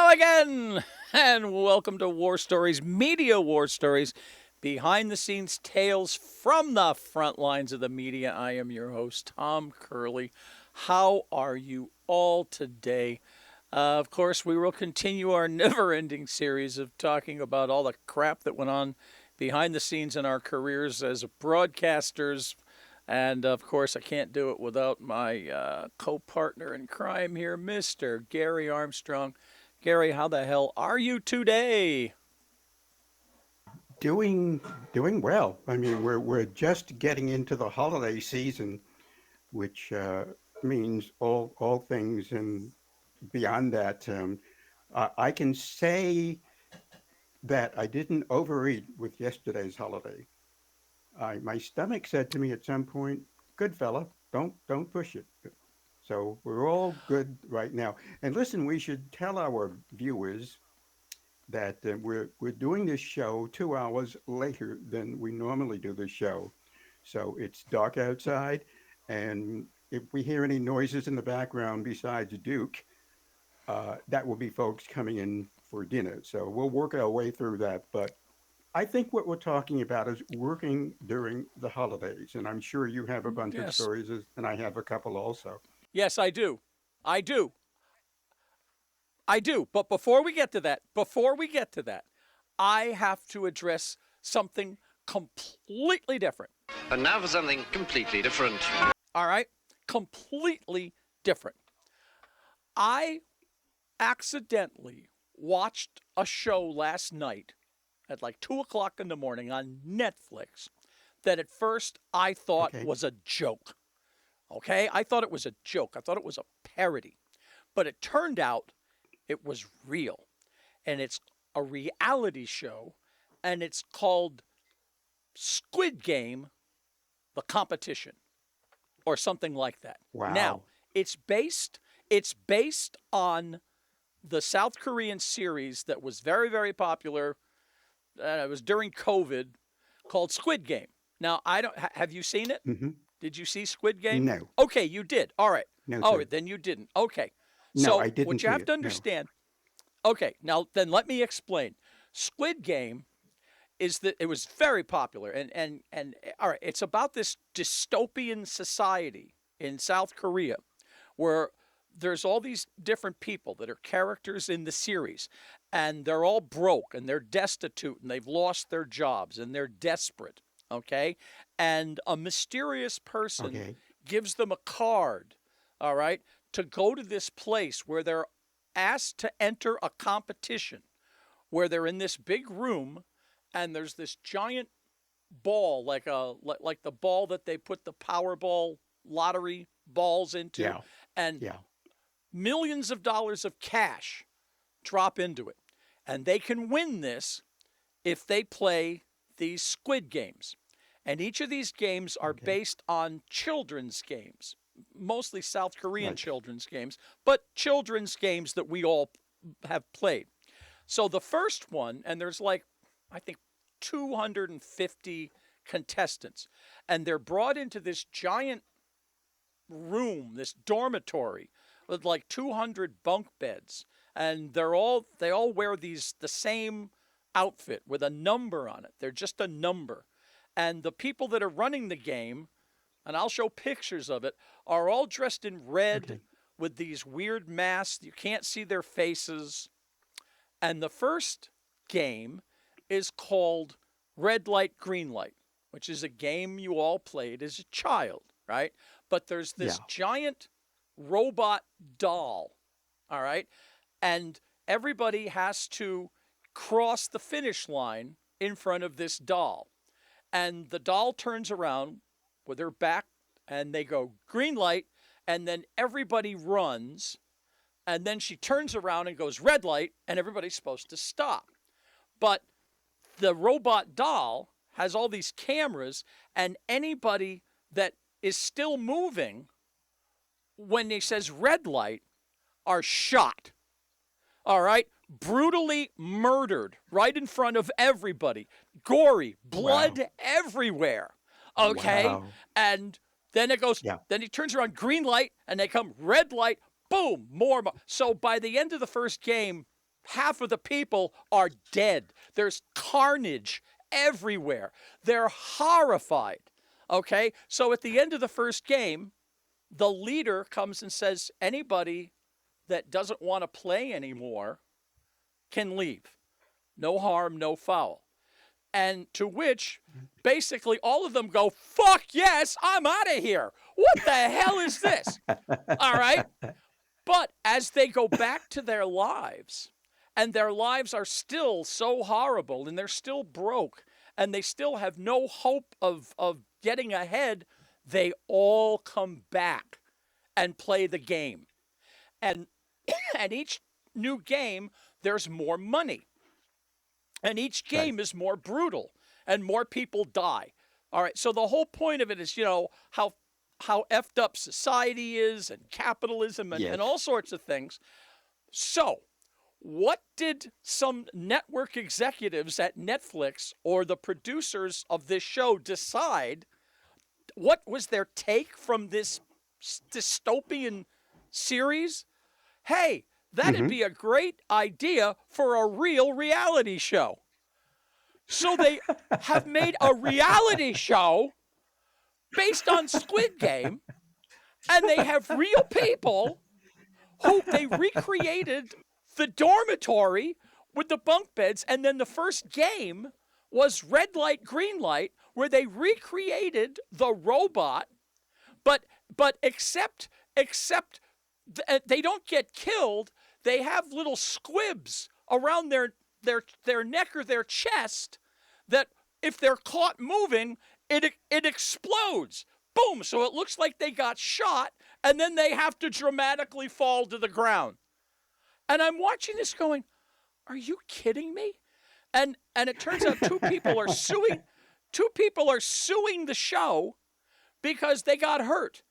Hello again, and welcome to War Stories, Media War Stories, behind the scenes tales from the front lines of the media. I am your host, Tom Curley. How are you all today? Of course, we will continue our never ending series of talking about all the crap that went on behind the scenes in our careers as broadcasters. And of course, I can't do it without my co partner in crime here, Mr. Garry Armstrong. Garry, how the hell are you today? Doing doing well. I mean, we're just getting into the holiday season, which means all things and beyond that. I can say that I didn't overeat with yesterday's holiday. My stomach said to me at some point, "Good fella, don't push it." So we're all good right now. And listen, we should tell our viewers that we're doing this show 2 hours later than we normally do the show. So it's dark outside, and if we hear any noises in the background besides Duke, that will be folks coming in for dinner. So we'll work our way through that. But I think what we're talking about is working during the holidays, and I'm sure you have a bunch of Yes. stories, and I have a couple also. Yes, I do. I do. I do. But before we get to that, I have to address something completely different. And now for something completely different. All right? Completely different. I accidentally watched a show last night at like 2 o'clock in the morning on Netflix that at first I thought Okay. was a joke. Okay? I thought it was a joke. I thought it was a parody. But it turned out it was real. And it's a reality show, and it's called Squid Game, the competition, or something like that. Now, Wow. it's based on the South Korean series that was very, very popular. It was during COVID, called Squid Game. Now, I don't. Have you seen it? Hmm. Did you see Squid Game? No, Okay, you did. All right. no, Oh, sir. then you didn't. Okay. No, So I didn't what you see have it. to No. understand. Okay, now then let me explain. Squid Game is that it was very popular, and all right, it's about this dystopian society in South Korea where there's all these different people that are characters in the series, and they're all broke and they're destitute and they've lost their jobs and they're desperate. Okay, and a mysterious person Okay. gives them a card, all right, to go to this place where they're asked to enter a competition where they're in this big room, and there's this giant ball, like the ball that they put the Powerball lottery balls into, Yeah. and Yeah. millions of dollars of cash drop into it. And they can win this if they play these squid games. And each of these games are Okay. based on children's games, mostly South Korean Right. children's games, but children's games that we all have played. So the first one, and there's like, I think, 250 contestants, and they're brought into this giant room, this dormitory with like 200 bunk beds, and they all wear the same outfit with a number on it. They're just a number. And the people that are running the game, and I'll show pictures of it, are all dressed in red Okay. with these weird masks. You can't see their faces. And the first game is called Red Light, Green Light, which is a game you all played as a child, right? But there's this Yeah. giant robot doll, all right? And everybody has to cross the finish line in front of this doll. And the doll turns around with her back, and they go green light, and then everybody runs, and then she turns around and goes red light, and everybody's supposed to stop. But the robot doll has all these cameras, and anybody that is still moving when he says red light are shot. All right? Brutally murdered right in front of everybody. Gory, Wow. blood everywhere. Okay? Wow. And then it goes, Yeah. then he turns around green light, and they come red light, boom, more. So by the end of the first game, half of the people are dead. There's carnage everywhere. They're horrified. Okay? So at the end of the first game, the leader comes and says, anybody that doesn't want to play anymore can leave. No harm, no foul. And to which basically all of them go, fuck yes, I'm out of here. What the hell is this? All right. But as they go back to their lives, and their lives are still so horrible, and they're still broke, and they still have no hope of getting ahead, they all come back and play the game. And and each new game, there's more money. And each game Right. is more brutal and more people die. All right. So the whole point of it is, how effed up society is and capitalism and Yes. all sorts of things. So, what did some network executives at Netflix or the producers of this show decide? What was their take from this dystopian series? Hey, that'd Hmm. be a great idea for a real reality show. So they have made a reality show based on Squid Game, and they have real people who they recreated the dormitory with the bunk beds, and then the first game was red light, green light, where they recreated the robot, but except they don't get killed. They have little squibs around their neck or their chest that if they're caught moving, it explodes. Boom! So it looks like they got shot, and then they have to dramatically fall to the ground. And I'm watching this going, are you kidding me? And it turns out two people are suing the show because they got hurt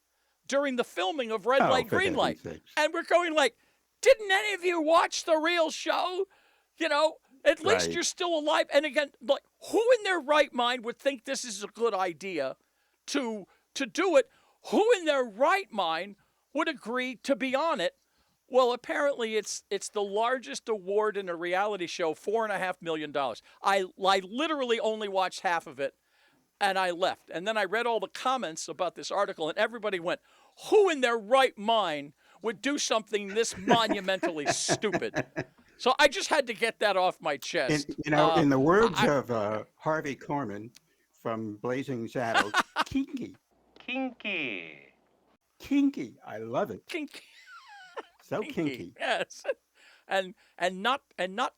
during the filming of Red Oh, Light, for Green Light. heaven's sakes. And we're going like, didn't any of you watch the real show? At least Right. you're still alive. And again, like, who in their right mind would think this is a good idea to do it? Who in their right mind would agree to be on it? Well, apparently it's the largest award in a reality show, $4.5 million. I literally only watched half of it, and I left. And then I read all the comments about this article, and everybody went, who in their right mind would do something this monumentally stupid? So I just had to get that off my In, chest. in the words I, of Harvey Korman from Blazing Saddles, kinky, Kinky. kinky. I love it. kinky, So kinky, kinky. yes, and not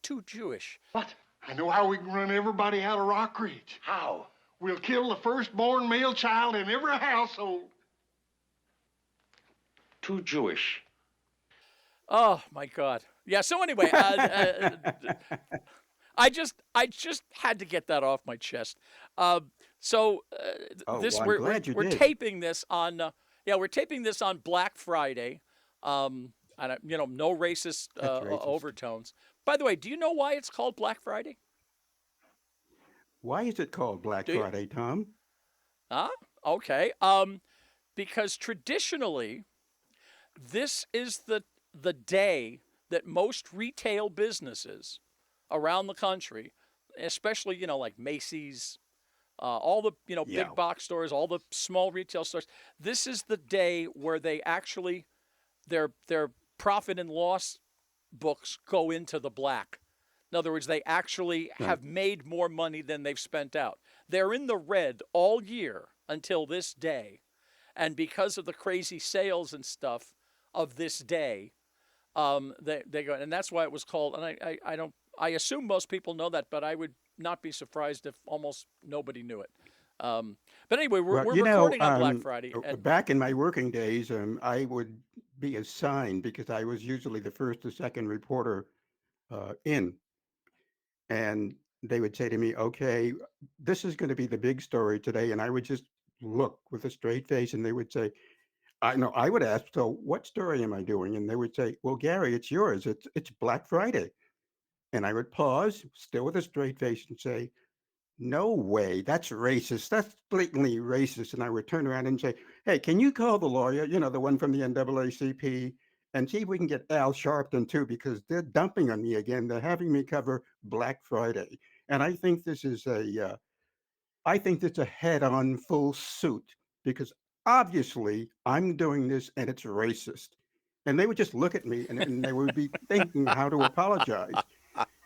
too Jewish. What? I know how we can run everybody out of Rock Ridge. How? We'll kill the firstborn male child in every household. Too Jewish. Oh my God. Yeah. So anyway, I just had to get that off my chest. Oh, So well, I'm glad you we're did. taping this on we're taping this on Black Friday. And no racist, That's racist. overtones. By the way, do you know why it's called Black Friday? Why is it called Black Do you? Friday, Tom? Huh? Okay. Because traditionally, this is the day that most retail businesses around the country, especially like Macy's, all the Yeah. big box stores, all the small retail stores, this is the day where they actually their profit and loss books go into the black. In other words, they actually have made more money than they've spent out. They're in the red all year until this day. And because of the crazy sales and stuff of this day, they go, and that's why it was called. And I assume most people know that, but I would not be surprised if almost nobody knew it. But anyway, we're Well, recording on Black Friday, and back in my working days, I would be assigned because I was usually the first or second reporter in. And they would say to me, okay, this is going to be the big story today. And I would just look with a straight face and they would say, I know, I would ask, so what story am I doing? And they would say, well, Garry, it's yours. It's Black Friday. And I would pause, still with a straight face, and say, no way, that's racist. That's blatantly racist. And I would turn around and say, hey, can you call the lawyer, the one from the NAACP, and see if we can get Al Sharpton too, because they're dumping on me again. They're having me cover Black Friday, and I think it's a head-on full suit because obviously I'm doing this and it's racist. And they would just look at me and they would be thinking how to apologize.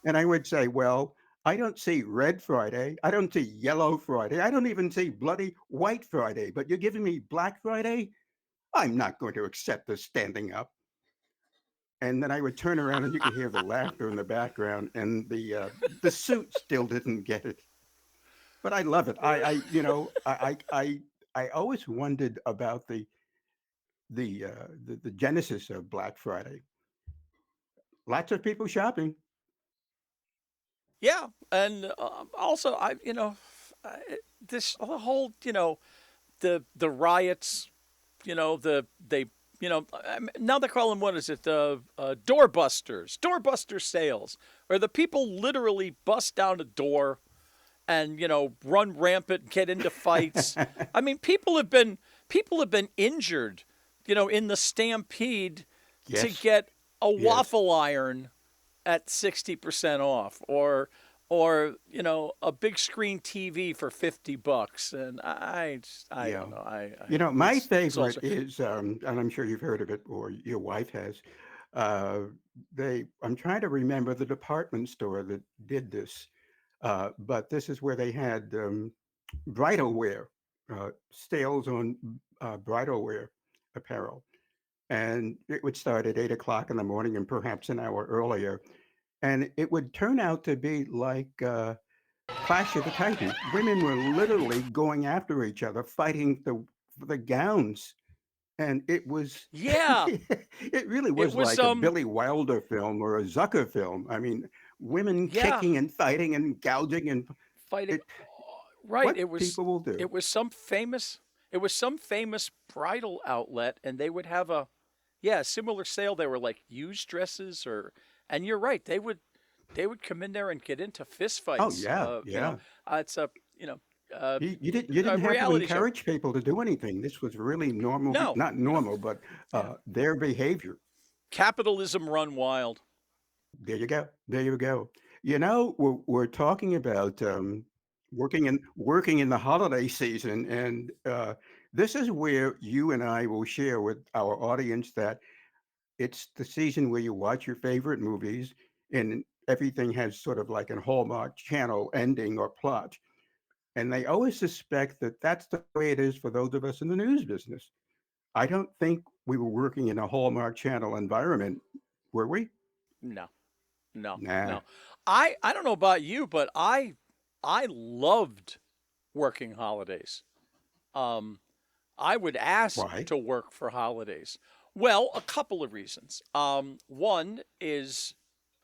And I would say, well, I don't see Red Friday. I don't see Yellow Friday. I don't even see bloody White Friday. But you're giving me Black Friday? I'm not going to accept this standing up. And then I would turn around and you could hear the laughter in the background, and the suit still didn't get it. But I love it. I always wondered about the genesis of Black Friday. Lots of people shopping. Yeah, and also this whole the riots, they now they call them, what is it, doorbuster sales, where the people literally bust down a door and run rampant, get into fights. I mean, people have been injured, in the stampede to Yes, get a yes, waffle iron at 60% off, or a big screen TV for $50. And I yeah. don't know. My It's favorite also, is, and I'm sure you've heard of it, or your wife has. Uh, I'm trying to remember the department store that did this, but this is where they had bridal wear, sales on bridal wear apparel. And it would start at 8 o'clock in the morning and perhaps an hour earlier. And it would turn out to be like Clash of the Titans. Women were literally going after each other, fighting for the gowns. And it was, yeah, it really it was was like a Billy Wilder film or a Zucker film. I mean, women yeah, kicking and fighting and gouging, and fighting. it, Right. what people will do. It was some famous it was some famous bridal outlet, and they would have a similar sale. They were like used dresses, and you're right, they would come in there and get into fist Oh, fights. yeah, yeah. It's a uh, You didn't have to reality show. encourage people to do anything. This was really normal, No, not no, normal, but yeah. their behavior. Capitalism run wild. There you go. There you go. We're talking about working in the holiday season, and this is where you and I will share with our audience that it's the season where you watch your favorite movies, and everything has sort of like a Hallmark Channel ending or plot. And they always suspect that that's the way it is for those of us in the news business. I don't think we were working in a Hallmark Channel environment, were we? No, no, Nah. no. I don't know about you, but I loved working holidays. Um, I would ask Why? to work for holidays. Well, a couple of reasons. One is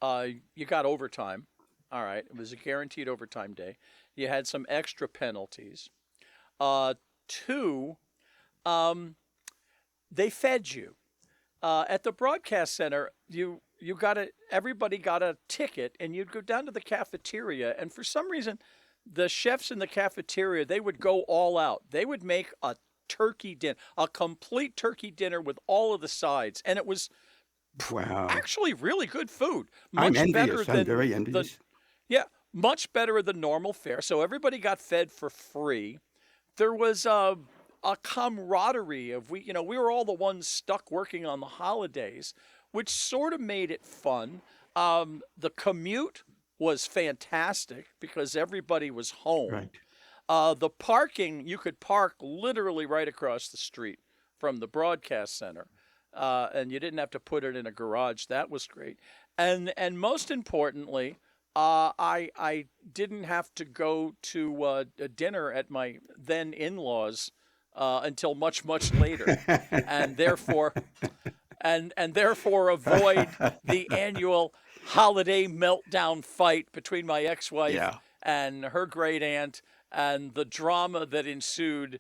you got overtime. All right, it was a guaranteed overtime day. You had some extra penalties. Two, um, they fed you. At the broadcast center, you got everybody got a ticket, and you'd go down to the cafeteria, and for some reason, the chefs in the cafeteria, they would go all out. They would make a turkey dinner, a complete turkey dinner with all of the sides, and it was Wow. actually really good food, I'm much better envious. I'm than very the envious. yeah, much better than normal fare. So everybody got fed for free. There was a camaraderie of we were all the ones stuck working on the holidays, which sort of made it fun. The commute was fantastic because everybody was home. Right. The parking, you could park literally right across the street from the broadcast center, and you didn't have to put it in a garage. That was great, and most importantly, I didn't have to go to a dinner at my then in-laws until much later, and therefore avoid the annual holiday meltdown fight between my ex-wife Yeah. and her great aunt, and the drama that ensued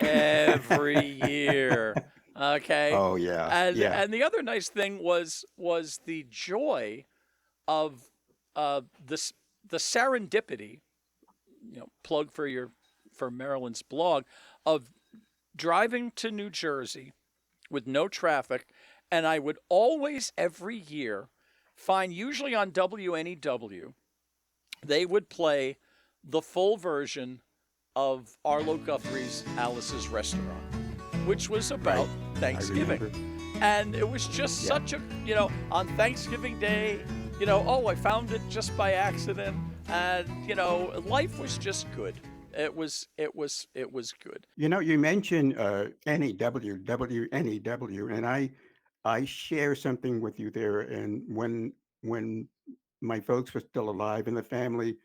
every year. Okay, Oh, yeah. and Yeah. and the other nice thing was the joy of this the serendipity, plug for Marilyn's blog, of driving to New Jersey with no traffic, and I would always every year find, usually on WNEW, they would play the full version of Arlo Guthrie's Alice's Restaurant, which was Right. about I Thanksgiving. remember. And it was just Yeah. such a, on Thanksgiving Day, oh, I found it just by accident. And, life was just good. It was good. You mentioned NEW, WNEW, and I share something with you there. And when my folks were still alive and the family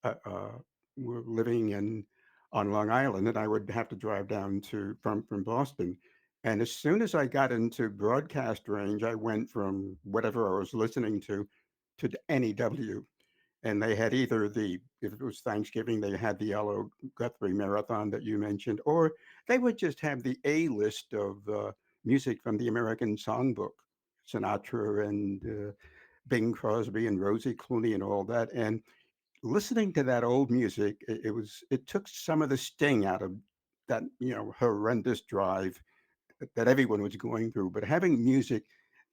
were living in on Long Island, and I would have to drive down to from Boston. And as soon as I got into broadcast range, I went from whatever I was listening to the NEW, and they had either if it was Thanksgiving, they had the Yellow Guthrie Marathon that you mentioned, or they would just have the A list of music from the American Songbook, Sinatra and Bing Crosby and Rosie Clooney and all that. And listening to that old music, it took some of the sting out of that horrendous drive that everyone was going through. But having music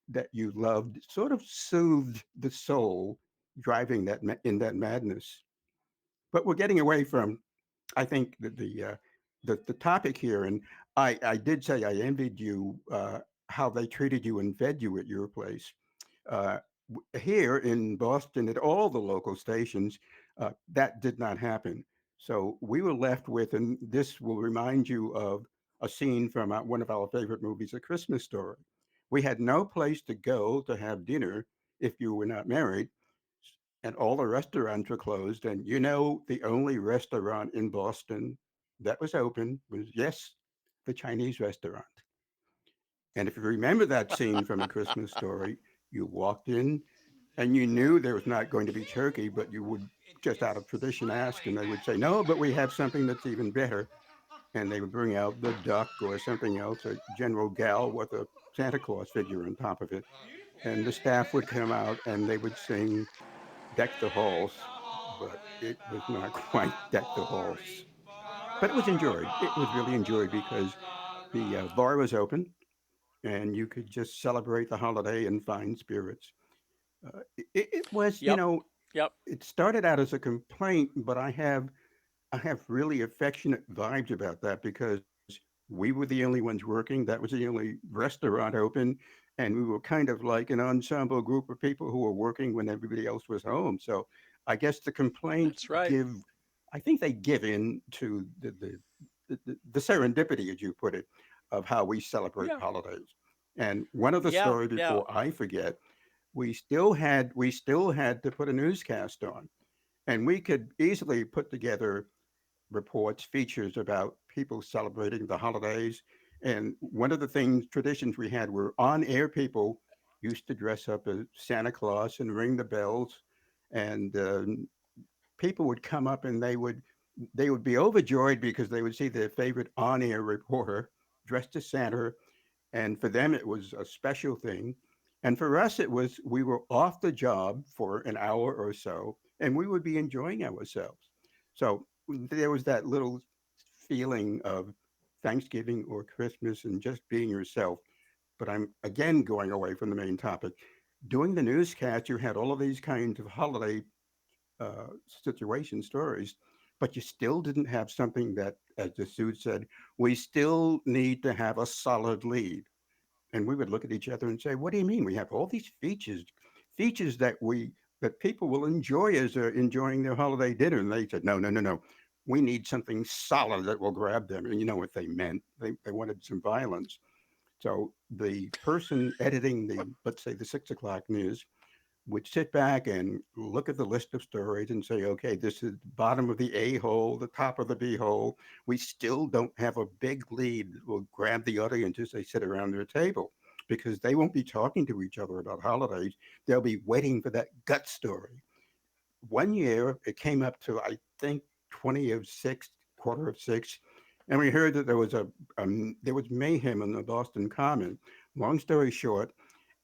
that you loved sort of soothed the soul driving in that madness. But we're getting away from, I think, the topic here. And I did say I envied you how they treated you and fed you at your place. Uh, Here in Boston, at all the local stations, that did not happen. So we were left with, and this will remind you of a scene from one of our favorite movies, A Christmas Story. We had no place to go to have dinner if you were not married, and all the restaurants were closed. And the only restaurant in Boston that was open was, yes, the Chinese restaurant. And if you remember that scene from A Christmas Story, you walked in and you knew there was not going to be turkey, but you would just out of tradition ask, and they would say, no, but we have something that's even better. And they would bring out the duck or something else, a General Gal with a Santa Claus figure on top of it. And the staff would come out and they would sing Deck the Halls, but it was not quite Deck the Halls. But it was enjoyed. It was really enjoyed because the bar was open and you could just celebrate the holiday in fine spirits. It was, Yep. Yep. it started out as a complaint, but I have really affectionate vibes about that because we were the only ones working. That was the only restaurant open, and we were kind of like an ensemble group of people who were working when everybody else was home. So I guess the complaints That's right. I think they give in to the serendipity, as you put it, of how we celebrate Yeah. holidays. And one other Yeah. story Yeah. before I forget, we still had to put a newscast on, and we could easily put together reports, features about people celebrating the holidays. And one of the traditions we had were on air people used to dress up as Santa Claus and ring the bells. And people would come up and they would be overjoyed because they would see their favorite on air reporter dressed as Santa, and for them it was a special thing, and for us it was we were off the job for an hour or so and we would be enjoying ourselves. So there was that little feeling of Thanksgiving or Christmas and just being yourself. But I'm again going away from the main topic. Doing the newscast, you had all of these kinds of holiday situation stories, but you still didn't have something that, as the suit said, we still need to have a solid lead. And we would look at each other and say, "What do you mean? We have all these features that people will enjoy as they're enjoying their holiday dinner." And they said, "No, no, no, no. We need something solid that will grab them." And you know what they meant? They wanted some violence. So the person editing let's say, the 6 o'clock news would sit back and look at the list of stories and say, okay, this is the bottom of the A hole, the top of the B hole. We still don't have a big lead that will grab the audience as they sit around their table because they won't be talking to each other about holidays. They'll be waiting for that gut story. One year, it came up to, I think, 20 of six, quarter of six, and we heard that there was mayhem in the Boston Common. Long story short,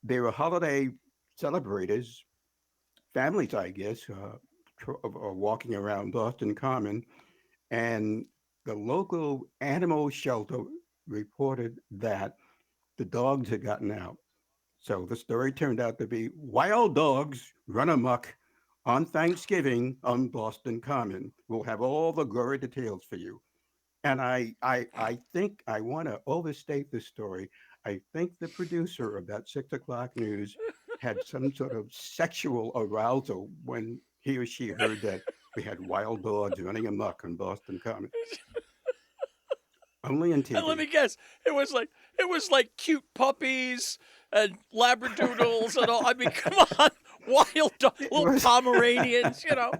they were holiday celebrators, families, I guess, walking around Boston Common, and the local animal shelter reported that the dogs had gotten out. So the story turned out to be wild dogs run amok on Thanksgiving on Boston Common. We'll have all the gory details for you. And I think I want to overstate this story. I think the producer of that 6 o'clock news had some sort of sexual arousal when he or she heard that we had wild dogs running amok on Boston Common. Only on And let TV. me guess, it was like cute puppies and labradoodles and all. I mean, come on, It little was. Pomeranians, you know.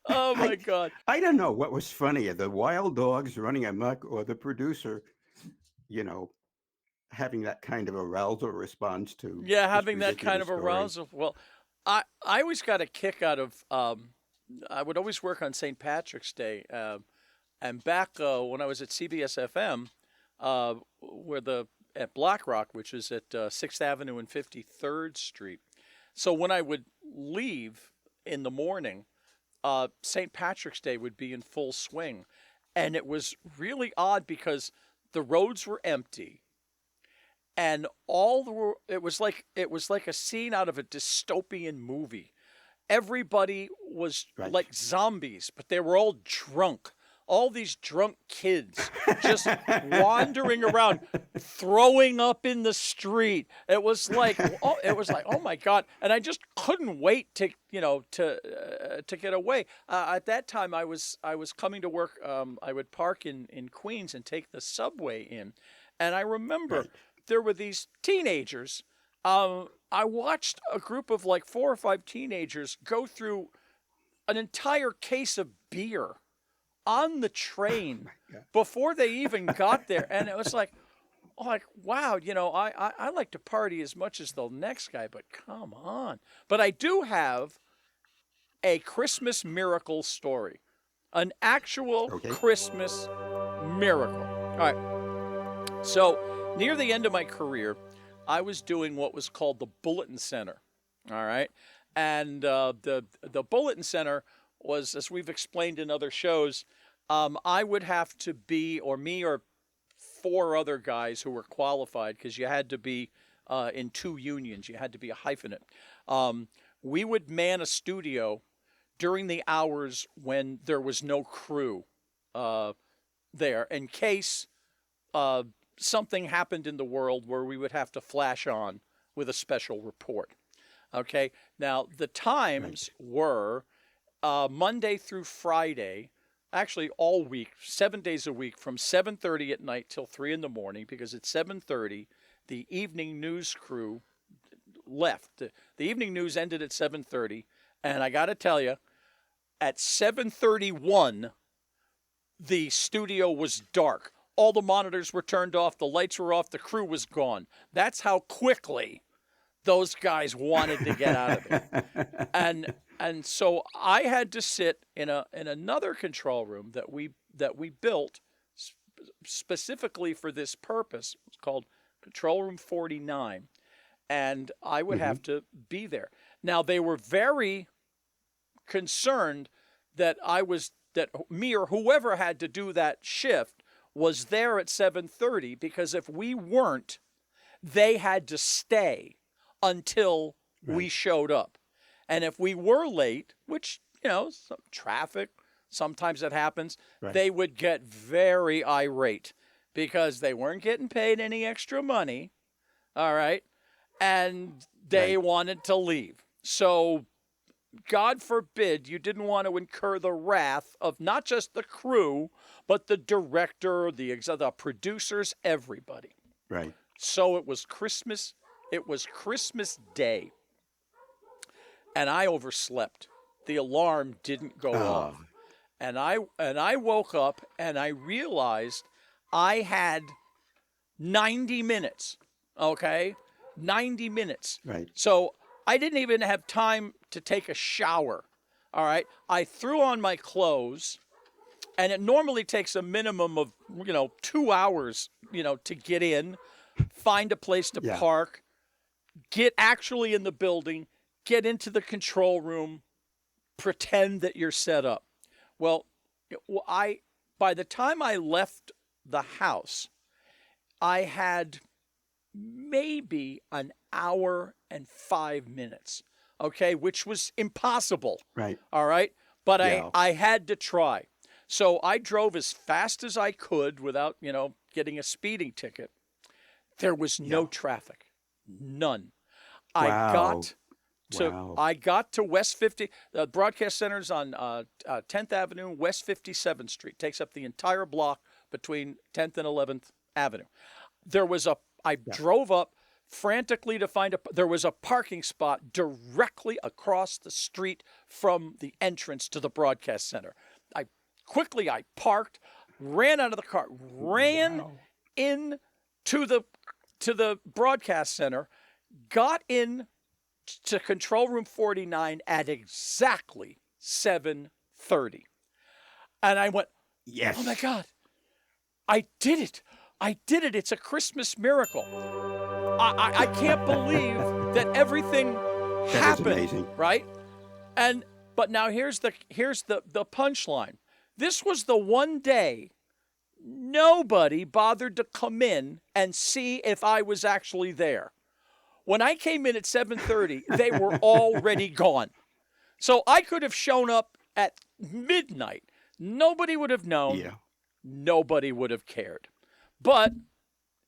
Oh my I God. I don't know what was funnier, the wild dogs running amok or the producer, you know, having that kind of arousal response to Yeah, this having that kind ridiculous of story. arousal. Well, I always got a kick out of. I would always work on St. Patrick's Day, and back when I was at CBS FM, where the at Black Rock, which is at 6th Avenue and 53rd Street. So when I would leave in the morning, St. Patrick's Day would be in full swing, and it was really odd because the roads were empty, and it was like a scene out of a dystopian movie. Everybody was Right. like zombies, but they were all drunk. All these drunk kids just wandering around, throwing up in the street. It was like, oh my God! And I just couldn't wait to get away. At that time, I was coming to work. I would park in Queens and take the subway in, and I remember Right. there were these teenagers. I watched a group of like 4 or 5 teenagers go through an entire case of beer on the train God. before they even got there, and it was like wow, I like to party as much as the next guy, but come on. But I do have a Christmas miracle story, an actual Okay. Christmas miracle. All right. So, near the end of my career, I was doing what was called the Bulletin Center. All right. And the Bulletin Center was, as we've explained in other shows, I would have to be, or me or 4 other guys who were qualified, because you had to be in 2 unions, you had to be a hyphenate. We would man a studio during the hours when there was no crew there, in case something happened in the world where we would have to flash on with a special report. Okay, now the times were Monday through Friday, actually all week, 7 days a week, from 7:30 at night till 3 in the morning, because at 7:30 the evening news crew left. The evening news ended at 7:30, and I got to tell you, at 7:31 the studio was dark. All the monitors were turned off, the lights were off, the crew was gone. That's how quickly those guys wanted to get out of there. And so I had to sit in another control room that we built specifically for this purpose. It's called Control Room 49, and I would have to be there. Now they were very concerned that me or whoever had to do that shift was there at 7:30, because if we weren't, they had to stay until we showed up. And if we were late, which, some traffic, sometimes it happens, Right. they would get very irate because they weren't getting paid any extra money, all right? And they Right. wanted to leave. So, God forbid you didn't want to incur the wrath of not just the crew, but the director, the producers, everybody. Right. So it was Christmas. It was Christmas Day, and I overslept. The alarm didn't go off, Oh, and I woke up and I realized I had 90 minutes. Okay, 90 minutes. right. So I didn't even have time to take a shower. All right, I threw on my clothes, and it normally takes a minimum of 2 hours to get in, find a place to Yeah. park, get actually in the building, get into the control room, pretend that you're set up. Well, by the time I left the house, I had maybe an hour and 5 minutes, okay, which was impossible. Right. All right. But Yeah. I had to try. So I drove as fast as I could without, getting a speeding ticket. There was Yeah. no traffic, none. I Wow. got Wow. I got to West 50. The broadcast center's on 10th Avenue, West 57th Street. Takes up the entire block between 10th and 11th Avenue. I Yeah. drove up frantically to find there was a parking spot directly across the street from the entrance to the broadcast center. I parked, ran out of the car, ran Wow. in to the broadcast center, got in to control room 49 at exactly 7:30. And I went, "Oh my Yes. god. I did it. I did it. It's a Christmas miracle. I can't believe that everything That is happened, amazing. right? And but now here's the punchline. This was the one day nobody bothered to come in and see if I was actually there. When I came in at 7:30, they were already gone. So I could have shown up at midnight. Nobody would have known. Yeah. Nobody would have cared. But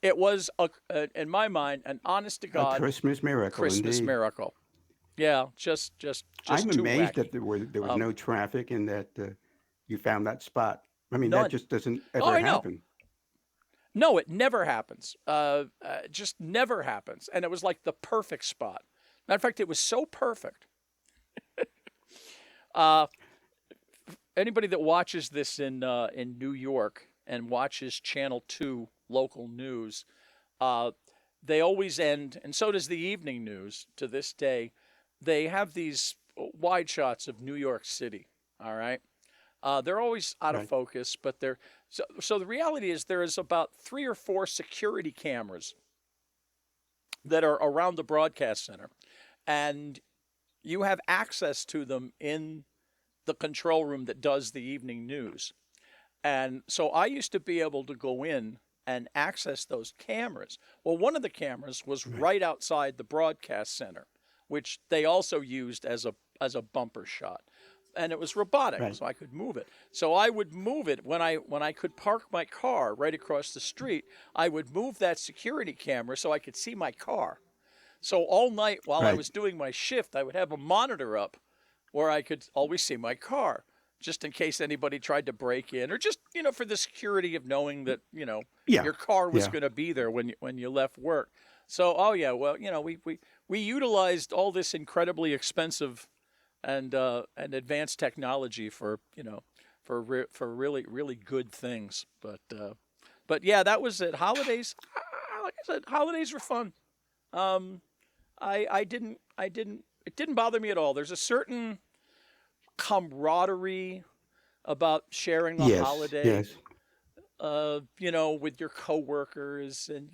it was, in my mind, an honest to A God Christmas miracle, Christmas indeed. miracle. Yeah, just I'm too amazed that wacky. there was Um, no traffic and that you found that spot. I mean, that None. just doesn't Oh, ever I know. happen. No, it never happens. Just never happens. And it was like the perfect spot. Matter of fact, it was so perfect. Uh, Anybody that watches this in New York and watches Channel 2 local news, uh, they always end, and so does the evening news to this day. They have these wide shots of New York City. All right, they're always out of Right. focus, but they're so. The reality is there is about 3 or 4 security cameras that are around the broadcast center, and you have access to them in the control room that does the evening news. And so I used to be able to go in and access those cameras. Well, one of the cameras was Right. right outside the broadcast center, which they also used as a bumper shot. And it was robotic, Right. so I could move it. So I would move it when I could park my car right across the street. I would move that security camera so I could see my car. So all night while I Right. was doing my shift, I would have a monitor up where I could always see my car, just in case anybody tried to break in, or just for the security of knowing that Yeah. your car was Yeah. going to be there when you left work. So oh yeah, well we utilized all this incredibly expensive and advanced technology for for really good things. But yeah, that was it. Holidays, like I said, holidays were fun. Um, I didn't it didn't bother me at all. There's a certain camaraderie about sharing a Yes. holiday, Yes. with your coworkers, and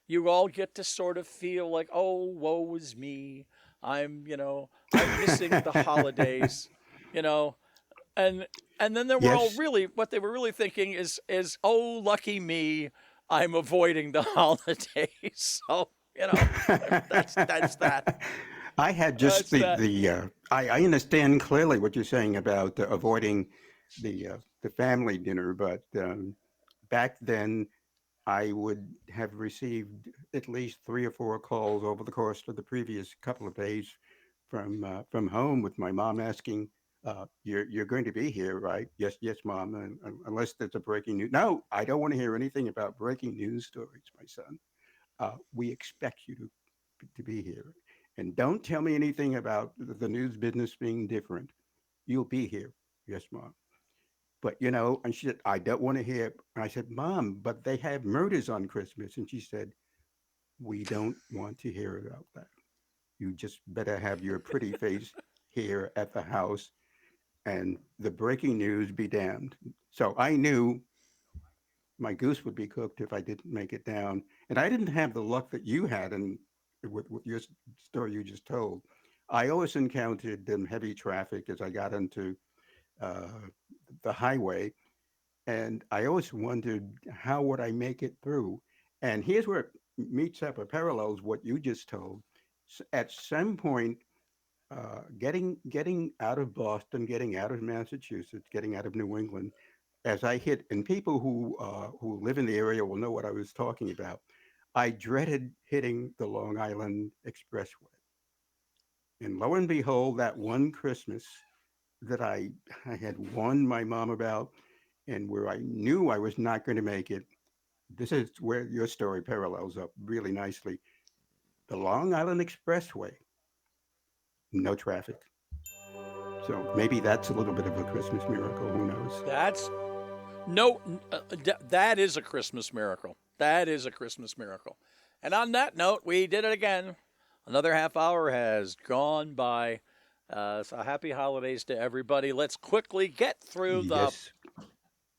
you all get to sort of feel like, oh, woe is me. I'm missing the holidays, you know, and then they were all Yes. really what they were really thinking is oh, lucky me, I'm avoiding the holidays. So that's that. I had just That's that. I understand clearly what you're saying about avoiding the family dinner, but back then I would have received at least 3 or 4 calls over the course of the previous couple of days from home with my mom asking, "You're going to be here, right?" Yes, yes, mom. Unless there's a breaking news. No, I don't want to hear anything about breaking news stories, my son. We expect you to be here. And don't tell me anything about the news business being different. You'll be here. Yes, mom. But, and she said, I don't want to hear. And I said, Mom, but they have murders on Christmas. And she said, we don't want to hear about that. You just better have your pretty face here at the house and the breaking news be damned. So I knew my goose would be cooked if I didn't make it down. And I didn't have the luck that you had and with your story you just told. I always encountered heavy traffic as I got into uh, the highway. and I always wondered how would I make it through. And here's where it meets up or parallels what you just told. At some point, getting out of Boston, getting out of Massachusetts, getting out of New England, as I hit, and people who live in the area will know what I was talking about. I dreaded hitting the Long Island Expressway, and lo and behold, that one Christmas that I had warned my mom about, and where I knew I was not going to make it. This is where your story parallels up really nicely. The Long Island Expressway, no traffic. So maybe that's a little bit of a Christmas miracle. Who knows? That's no, that is a Christmas miracle. That is a Christmas miracle. And on that note, we did it again. Another half hour has gone by. So happy holidays to everybody. Let's quickly get through Yes.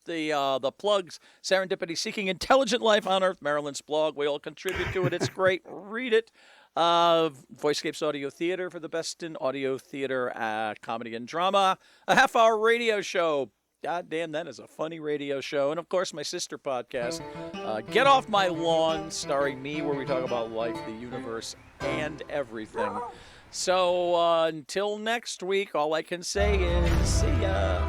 the plugs. Serendipity Seeking Intelligent Life on Earth, Maryland's blog. We all contribute to it. It's great. Read it. Voicescapes Audio Theater for the best in audio theater, comedy and drama. A half-hour radio show. God damn, that is a funny radio show. And of course, my sister podcast, Get Off My Lawn, starring me, where we talk about life, the universe, and everything. So until next week, all I can say is see ya.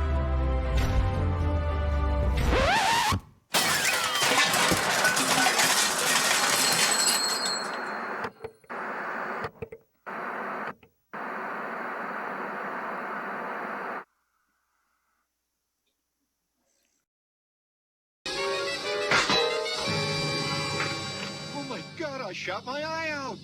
Oh my God, I shot my eye out.